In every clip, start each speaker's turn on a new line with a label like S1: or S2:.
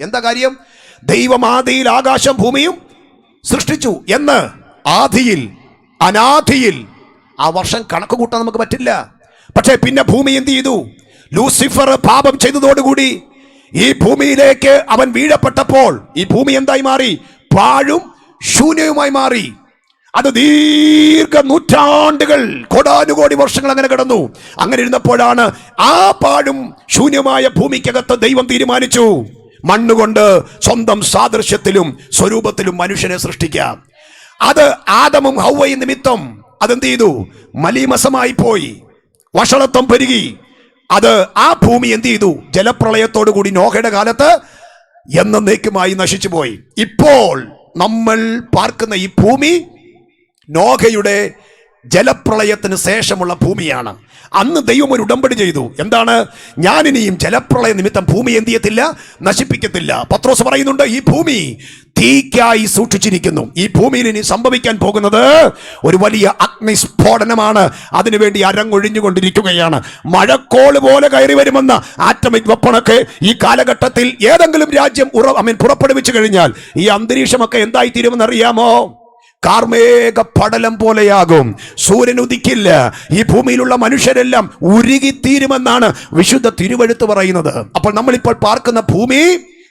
S1: എന്താ കാര്യം? ദൈവം ആദിയിൽ ആകാശം ഭൂമിയും സൃഷ്ടിച്ചു എന്ന് ആദിയിൽ അനാദിയിൽ ആ വർഷം കണക്ക് കൂട്ടാൻ നമുക്ക് പറ്റില്ല. പക്ഷേ പിന്നെ ഭൂമി എന്ത് ചെയ്തു? ലൂസിഫർ പാപം ചെയ്തതോടുകൂടി ഈ ഭൂമിയിലേക്ക് അവൻ വീഴപ്പെട്ടപ്പോൾ ഈ ഭൂമി എന്തായി മാറി? പാഴും ശൂന്യവുമായി മാറി. അത് ദീർഘ നൂറ്റാണ്ടുകൾ, കോടാനുകോടി വർഷങ്ങൾ അങ്ങനെ കിടന്നു. അങ്ങനെ ഇരുന്നപ്പോഴാണ് ആ പാഴും ശൂന്യമായ ഭൂമിക്കകത്ത് ദൈവം തീരുമാനിച്ചു മണ്ണുകൊണ്ട് സ്വന്തം സാദൃശ്യത്തിലും സ്വരൂപത്തിലും മനുഷ്യനെ സൃഷ്ടിക്കാം. അത് ആദമും ഹൗവയും നിമിത്തം അതെന്ത് ചെയ്തു? മലീമസമായി പോയി, വഷളത്വം പെരുകി. അത് ആ ഭൂമി എന്ത് ചെയ്തു? ജലപ്രളയത്തോടു കൂടി നോഹയുടെ കാലത്ത് എന്നേക്കുമായി നശിച്ചു പോയി. ഇപ്പോൾ നമ്മൾ പാർക്കുന്ന ഈ ഭൂമി നോഹയുടെ ജലപ്രളയത്തിന് ശേഷമുള്ള ഭൂമിയാണ്. അന്ന് ദൈവം ഒരു ഉടമ്പടി ചെയ്തു. എന്താണ്? ഞാനിനിയും ജലപ്രളയ നിമിത്തം ഭൂമി എന്ത് ചെയ്യത്തില്ല? നശിപ്പിക്കത്തില്ല. പത്രോസ് പറയുന്നുണ്ട്, ഈ ഭൂമി തീക്കായി സൂക്ഷിച്ചിരിക്കുന്നു. ഈ ഭൂമിയിൽ ഇനി സംഭവിക്കാൻ പോകുന്നത് ഒരു വലിയ അഗ്നിസ്ഫോടനമാണ്. അതിനുവേണ്ടി അരങ്ങൊഴിഞ്ഞുകൊണ്ടിരിക്കുകയാണ്. മഴക്കോള് പോലെ കയറി വരുമെന്ന ആറ്റമിക് വെപ്പണൊക്കെ ഈ കാലഘട്ടത്തിൽ ഏതെങ്കിലും രാജ്യം പുറപ്പെടുവിച്ചു കഴിഞ്ഞാൽ ഈ അന്തരീക്ഷമൊക്കെ എന്തായി തീരുമെന്ന് അറിയാമോ? കാർമേഘ പടലം പോലെയാകും. സൂര്യൻ ഉദിക്കില്ല. ഈ ഭൂമിയിലുള്ള മനുഷ്യരെല്ലാം ഉരുകിത്തീരുമെന്നാണ് വിശുദ്ധ തിരുവെഴുത്ത് പറയുന്നത്. അപ്പോൾ നമ്മളിപ്പോൾ പാർക്കുന്ന ഭൂമി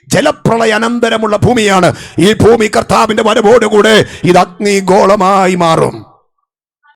S1: ജലപ്രളയ അനന്തരമുള്ള ഭൂമിയാണ്. ഈ ഭൂമി കർത്താവിന്റെ വരവോടുകൂടെ ഇത് അഗ്നിഗോളമായി മാറും.